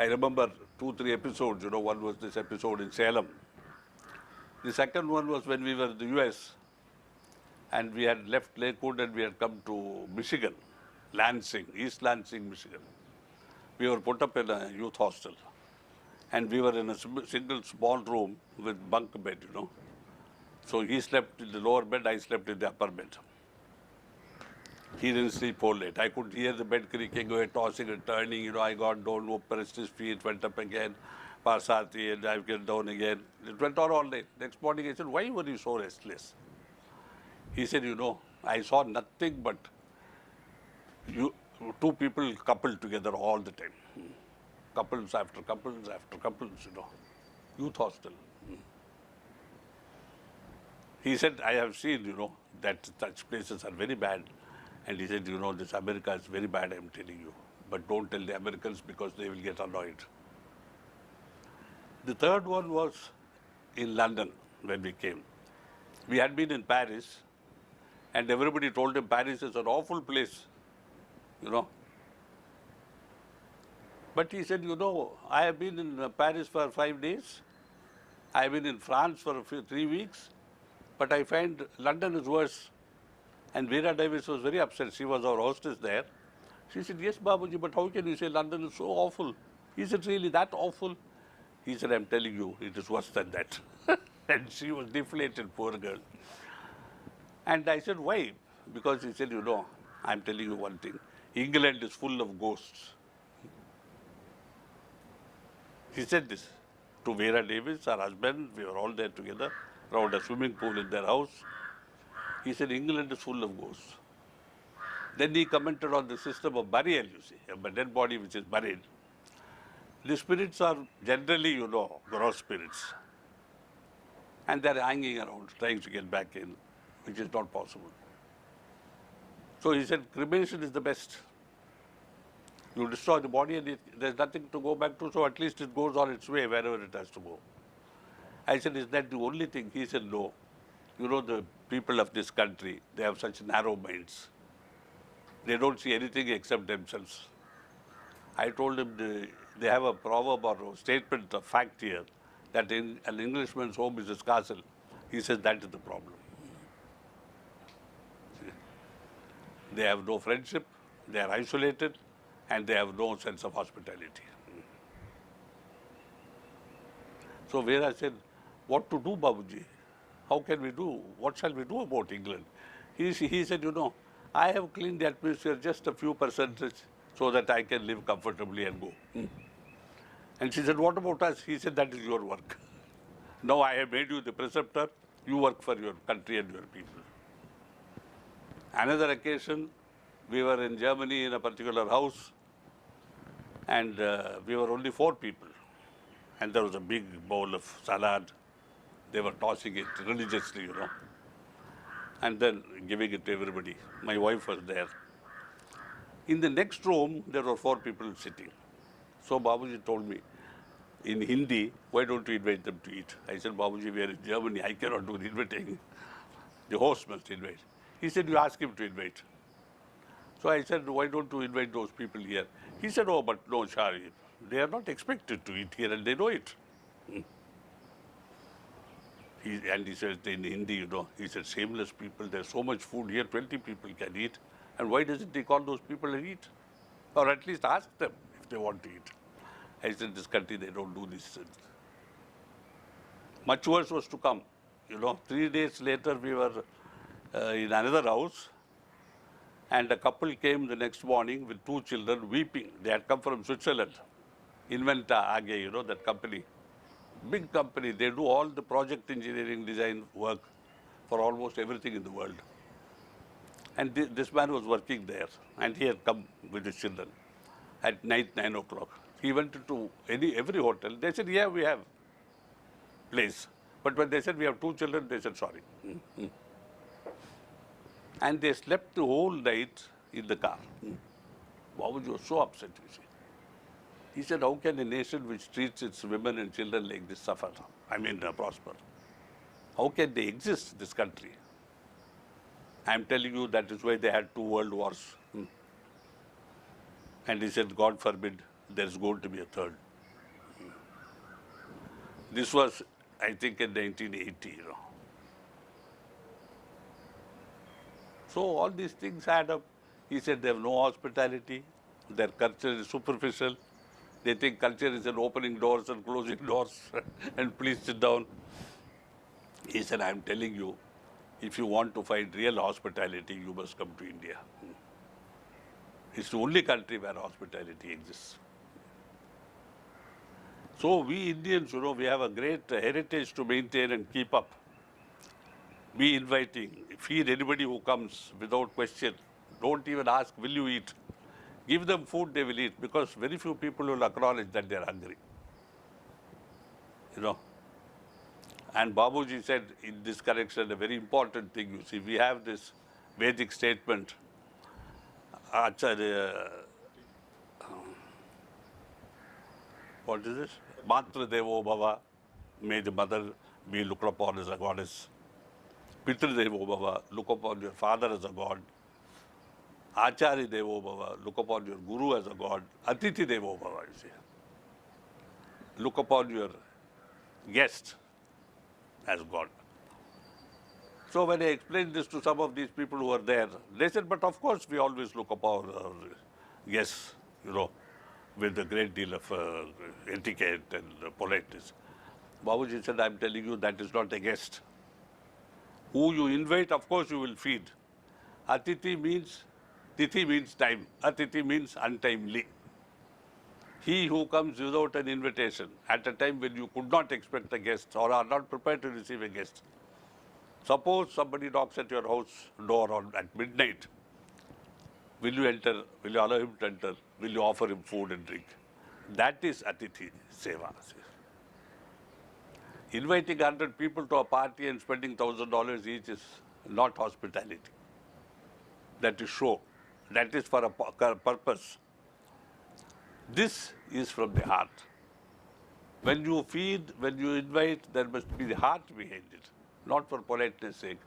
I remember 2, 3 episodes. One was this episode in Salem. The second one was when we were in the US and we had left Lakewood and we had come to Michigan, Lansing, East Lansing, Michigan. We were put up in a youth hostel and we were in a single small room with bunk bed. So he slept in the lower bed, I slept in the upper bed. He didn't sleep whole night. I could hear the bed creaking away, tossing and turning. I got down, pressed his feet, went up again, Pasati, and I get down again. It went on all night. Next morning I said, why were you so restless? He said, I saw nothing but two people coupled together all the time. Couples after couples after couples, Youth hostel. He said, I have seen, that such places are very bad. And he said, this America is very bad, I'm telling you. But don't tell the Americans because they will get annoyed. The third one was in London when we came. We had been in Paris and everybody told him Paris is an awful place, But he said, I have been in Paris for 5 days. I have been in France for 3 weeks. But I find London is worse. And Veera Davis was very upset. She was our hostess there. She said, yes, Babuji, but how can you say London is so awful? He said, really, that awful? He said, I'm telling you, it is worse than that. And she was deflated, poor girl. And I said, why? Because he said, I'm telling you one thing. England is full of ghosts. He said this to Veera Davis, her husband. We were all there together around a swimming pool in their house. He said, England is full of ghosts. Then he commented on the system of burial, a dead body which is buried. The spirits are generally, gross spirits. And they're hanging around, trying to get back in, which is not possible. So he said, cremation is the best. You destroy the body and there's nothing to go back to, so at least it goes on its way wherever it has to go. I said, is that the only thing? He said, no. The people of this country, they have such narrow minds. They don't see anything except themselves. I told him they have a proverb or a statement of fact here that an Englishman's home is his castle. He says that is the problem. They have no friendship, they are isolated, and they have no sense of hospitality. So where I said, what to do, Babuji? How can we do? What shall we do about England? He said, I have cleaned the atmosphere just a few percentage so that I can live comfortably and go. And she said, what about us? He said, that is your work. Now I have made you the preceptor. You work for your country and your people. Another occasion, we were in Germany in a particular house, and we were only 4 people. And there was a big bowl of salad. They were tossing it religiously, and then giving it to everybody. My wife was there. In the next room, there were 4 people sitting. So Babuji told me, in Hindi, why don't you invite them to eat? I said, Babuji, we are in Germany. I cannot do the inviting. The host must invite. He said, you ask him to invite. So I said, why don't you invite those people here? He said, oh, but no, Chariji, they are not expected to eat here and they know it. And he said in Hindi, he said, shameless people, there's so much food here, 20 people can eat. And why doesn't he call those people and eat? Or at least ask them if they want to eat. I said, this country, they don't do this. Much worse was to come. 3 days later, we were in another house, and a couple came the next morning with 2 children weeping. They had come from Switzerland. Inventa Age, that company. Big company. They do all the project engineering design work for almost everything in the world. And this man was working there, and he had come with his children at night, 9 o'clock. He went to every hotel. They said, yeah, we have place. But when they said, we have 2 children, they said, sorry. And they slept the whole night in the car. Babuji was so upset, you see. He said, how can a nation which treats its women and children like this suffer? Prosper. How can they exist, this country? I'm telling you, that is why they had 2 world wars. And he said, God forbid, there's going to be a third. This was, I think, in 1980, So all these things add up. He said they have no hospitality. Their culture is superficial. They think culture is in opening doors and closing doors and please sit down. He said, I'm telling you, if you want to find real hospitality, you must come to India. It's the only country where hospitality exists. So we Indians, we have a great heritage to maintain and keep up. Be inviting, feed anybody who comes without question. Don't even ask, will you eat? Give them food, they will eat, because very few people will acknowledge that they are hungry. And Babuji said in this correction a very important thing, you see, we have this Vedic statement, Acharya, what is this? Matra Devo Bhava, may the mother be looked upon as a goddess. Pitru Devo Bhava, look upon your father as a god. Acharya Devo Bhava, look upon your guru as a god. Atithi Devo Bhava, you see. Look upon your guest as God. So when I explained this to some of these people who were there, they said, but of course we always look upon our guests, with a great deal of etiquette and politeness. Babuji said, I'm telling you, that is not a guest. Who you invite, of course you will feed. Tithi means time. Atithi means untimely. He who comes without an invitation at a time when you could not expect a guest or are not prepared to receive a guest. Suppose somebody knocks at your house door at midnight. Will you enter? Will you allow him to enter? Will you offer him food and drink? That is Atithi Seva. Inviting 100 people to a party and spending $1,000 each is not hospitality. That is show. That is for a purpose. This is from the heart. When you feed, when you invite, there must be the heart behind it, not for politeness sake.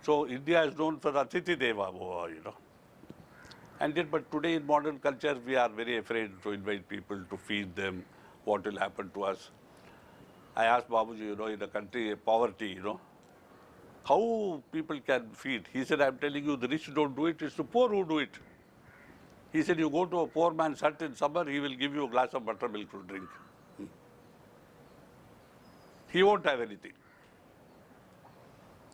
So India is known for Atithi Deva Bhava, And yet, but today in modern culture, we are very afraid to invite people, to feed them. What will happen to us? I asked Babuji, in a country, poverty, How people can feed? He said, I'm telling you, the rich don't do it, it's the poor who do it. He said, you go to a poor man's hut in summer, he will give you a glass of buttermilk to drink. He won't have anything.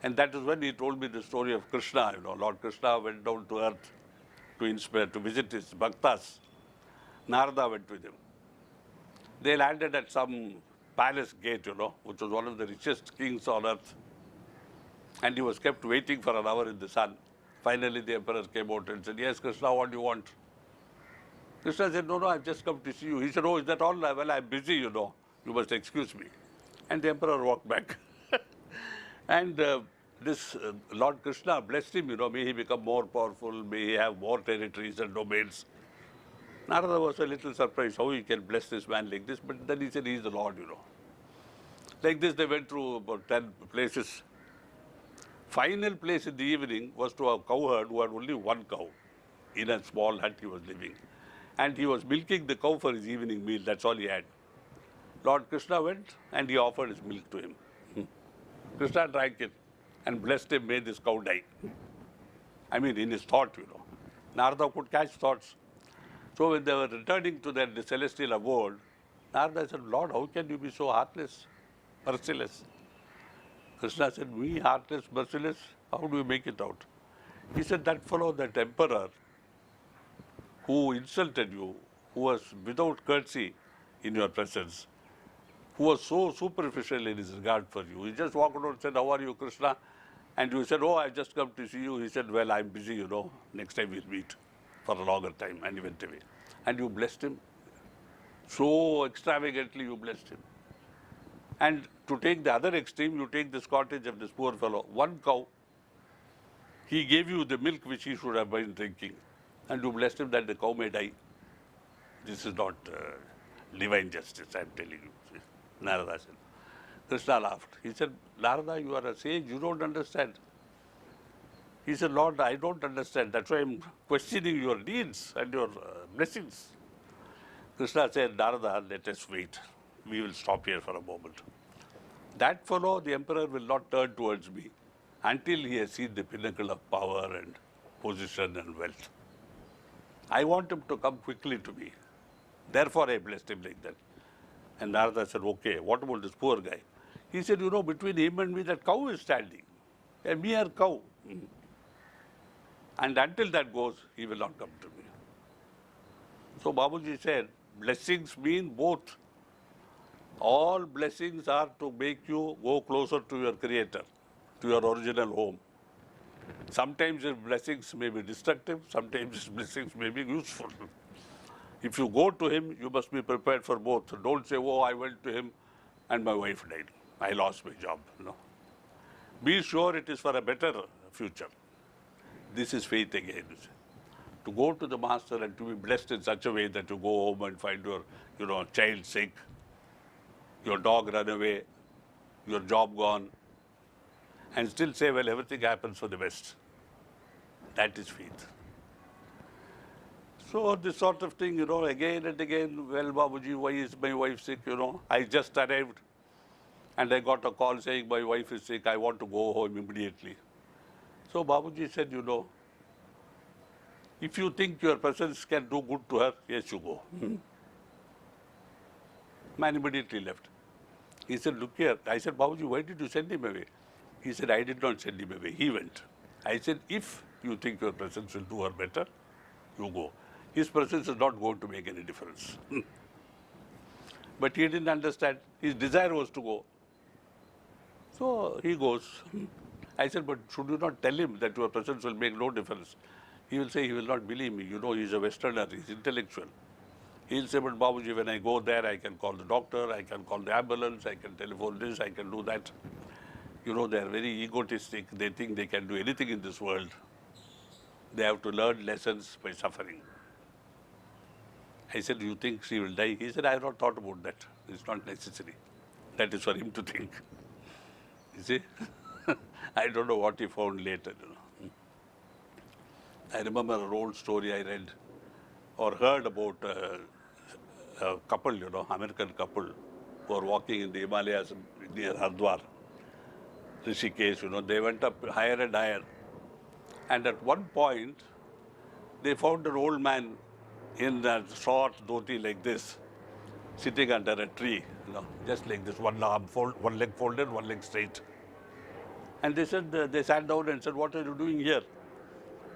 And that is when he told me the story of Krishna. Lord Krishna went down to earth to inspire, to visit his bhaktas. Narada went with him. They landed at some palace gate, which was one of the richest kings on earth. And he was kept waiting for an hour in the sun. Finally, the emperor came out and said, yes, Krishna, what do you want? Krishna said, no, I've just come to see you. He said, oh, is that all? Well, I'm busy, You must excuse me. And the emperor walked back. And this Lord Krishna blessed him, may he become more powerful, may he have more territories and domains. Narada was a little surprised how he can bless this man like this, but then he said, he is the Lord, Like this, they went through about 10 places. Final place in the evening was to a cowherd who had only one cow. In a small hut he was living. And he was milking the cow for his evening meal, that's all he had. Lord Krishna went and he offered his milk to him. Krishna drank it and blessed him, may this cow die. I mean, in his thought, Narada could catch thoughts. So when they were returning to their celestial abode, Narada said, Lord, how can you be so heartless, merciless? Krishna said, me heartless, merciless? How do you make it out? He said, that fellow, that emperor who insulted you, who was without courtesy in your presence, who was so superficial in his regard for you. He just walked out and said, how are you, Krishna? And you said, oh, I've just come to see you. He said, well, I'm busy, Next time we'll meet for a longer time. And he went away. And you blessed him. So extravagantly you blessed him. And to take the other extreme, you take this cottage of this poor fellow. One cow, he gave you the milk which he should have been drinking. And you blessed him that the cow may die. This is not divine justice, I'm telling you. Narada said. Krishna laughed. He said, Narada, you are a sage, you don't understand. He said, Lord, I don't understand. That's why I'm questioning your deeds and your blessings. Krishna said, Narada, let us wait. We will stop here for a moment. That fellow, the emperor, will not turn towards me until he has seen the pinnacle of power and position and wealth. I want him to come quickly to me. Therefore, I blessed him like that. And Narada said, okay, what about this poor guy? He said, between him and me, that cow is standing. A mere cow. And until that goes, he will not come to me. So Babuji said, blessings mean both. All blessings are to make you go closer to your Creator, to your original home. Sometimes his blessings may be destructive, sometimes his blessings may be useful. If you go to him, you must be prepared for both. Don't say, oh, I went to him and my wife died. I lost my job. Be sure it is for a better future. This is faith again. To go to the master and to be blessed in such a way that you go home and find your child sick, your dog run away, your job gone, and still say, well, everything happens for the best. That is faith. So this sort of thing, again and again, well, Babuji, why is my wife sick, I just arrived and I got a call saying my wife is sick, I want to go home immediately. So Babuji said, if you think your presence can do good to her, yes, you go. Man immediately left. He said, look here. I said, Babuji, why did you send him away? He said, I did not send him away. He went. I said, if you think your presence will do her better, you go. His presence is not going to make any difference. But he didn't understand. His desire was to go. So he goes. I said, but should you not tell him that your presence will make no difference? He will say, he will not believe me. He's a Westerner, he's intellectual. He'll say, but Babuji, when I go there, I can call the doctor, I can call the ambulance, I can telephone this, I can do that. They are very egotistic. They think they can do anything in this world. They have to learn lessons by suffering. I said, do you think she will die? He said, I have not thought about that. It's not necessary. That is for him to think. You see? I don't know what he found later. I remember an old story I read or heard about a couple, American couple who are walking in the Himalayas near Hardwar. Rishikesh, they went up higher and higher. And at one point, they found an old man in a short dhoti like this, sitting under a tree, just like this, one leg folded, one leg straight. And they said, they sat down and said, "What are you doing here?"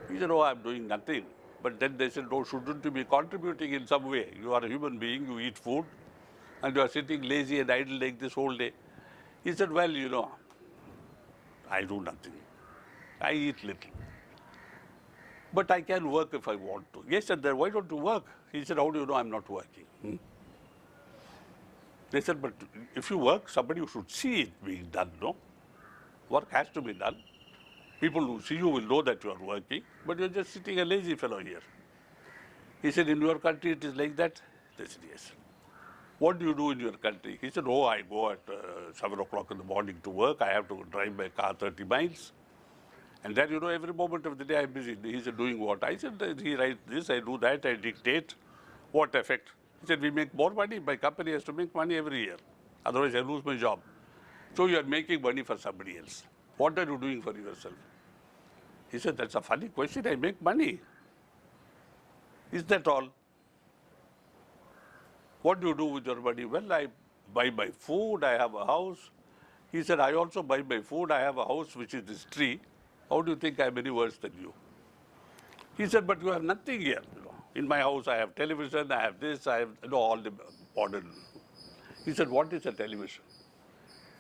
He said, "Oh, I'm doing nothing." But then they said, "Oh, shouldn't you be contributing in some way? You are a human being, you eat food, and you are sitting lazy and idle like this whole day." He said, "Well, I do nothing. I eat little. But I can work if I want to." Yes, said, "Then why don't you work?" He said, "How do you know I'm not working?" They said, "But if you work, somebody should see it being done, no? Work has to be done. People who see you will know that you are working, but you're just sitting a lazy fellow here." He said, "In your country it is like that?" They said, "Yes." "What do you do in your country?" He said, "Oh, I go at 7 o'clock in the morning to work. I have to drive my car 30 miles. And then, every moment of the day I'm busy." He said, "Doing what?" I said, "He writes this, I do that, I dictate." "What effect?" He said, "We make more money. My company has to make money every year. Otherwise, I lose my job. So you are making money for somebody else. What are you doing for yourself?" He said, "That's a funny question. I make money. Is that all? What do you do with your money?" "Well, I buy my food. I have a house." He said, "I also buy my food. I have a house which is this tree. How do you think I'm any worse than you?" He said, "But you have nothing here. In my house, I have television, I have this, I have all the modern." He said, "What is a television?"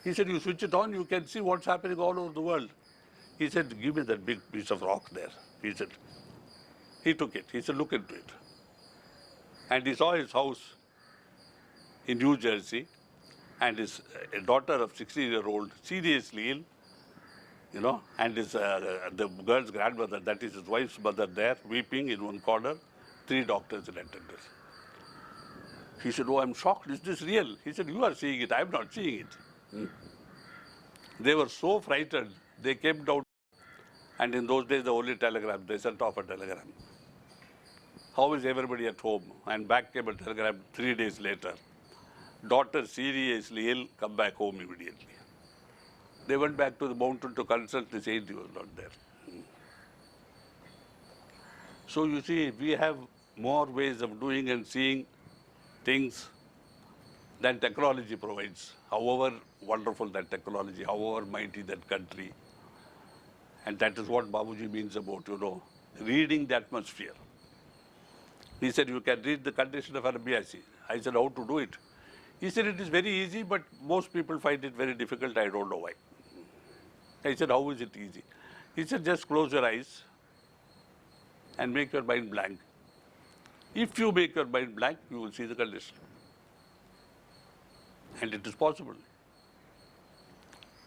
He said, "You switch it on, you can see what's happening all over the world." He said, "Give me that big piece of rock there." He took it. He said, "Look into it." And he saw his house in New Jersey, and his daughter of 16-year-old, seriously ill, and the girl's grandmother, that is his wife's mother, there, weeping in one corner, 3 doctors and attendants. He said, "Oh, I'm shocked. Is this real?" He said, "You are seeing it. I'm not seeing it." They were so frightened, they came down, and in those days, the only telegram, they sent off a telegram. "How is everybody at home?" And back came a telegram 3 days later. "Daughter seriously ill, come back home immediately." They went back to the mountain to consult the saint. He was not there. So you see, we have more ways of doing and seeing things than technology provides. However wonderful that technology, however mighty that country. And that is what Babuji means about, reading the atmosphere. He said, "You can read the condition of Arabiasi." I said, "How to do it?" He said, "It is very easy, but most people find it very difficult. I don't know why." I said, "How is it easy?" He said, "Just close your eyes and make your mind blank. If you make your mind blank, you will see the condition. And it is possible."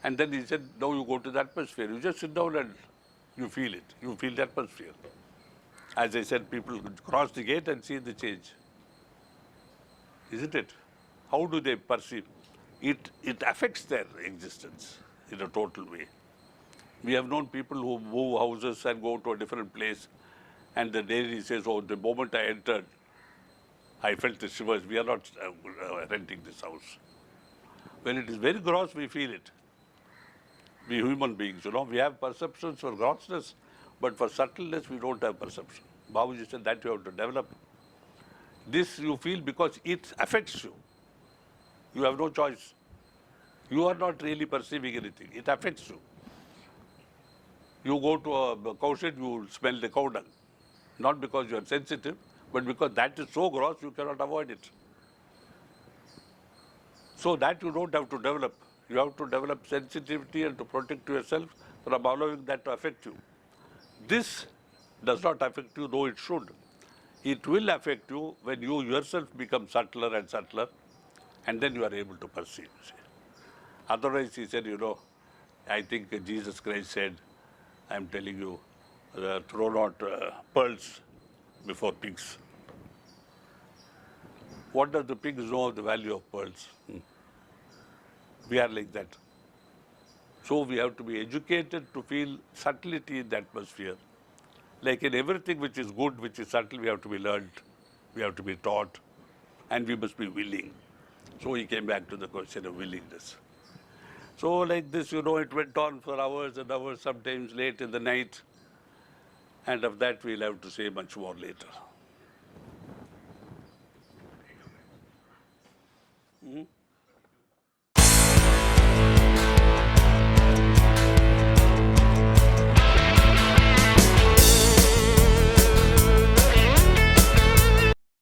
And then he said, "Now you go to the atmosphere. You just sit down and you feel it. You feel the atmosphere." As I said, people cross the gate and see the change. Isn't it? How do they perceive? It affects their existence in a total way. We have known people who move houses and go to a different place, and the lady says, "Oh, the moment I entered, I felt the shivers. We are not renting this house." When it is very gross, we feel it. We human beings, we have perceptions for grossness, but for subtleness, we don't have perception. Babuji said that you have to develop. This you feel because it affects you. You have no choice. You are not really perceiving anything. It affects you. You go to a cow shed, you will smell the cow dung. Not because you are sensitive, but because that is so gross, you cannot avoid it. So that you don't have to develop. You have to develop sensitivity and to protect yourself from allowing that to affect you. This does not affect you, though it should. It will affect you when you yourself become subtler and subtler, and then you are able to perceive. Otherwise, he said, I think Jesus Christ said, "I'm telling you, throw not pearls before pigs." What does the pigs know of the value of pearls? We are like that. So we have to be educated to feel subtlety in the atmosphere. Like in everything which is good, which is subtle, we have to be learned, we have to be taught, and we must be willing. So he came back to the question of willingness. So like this, you know, it went on for hours and hours, sometimes late in the night. And of that, we'll have to say much more later.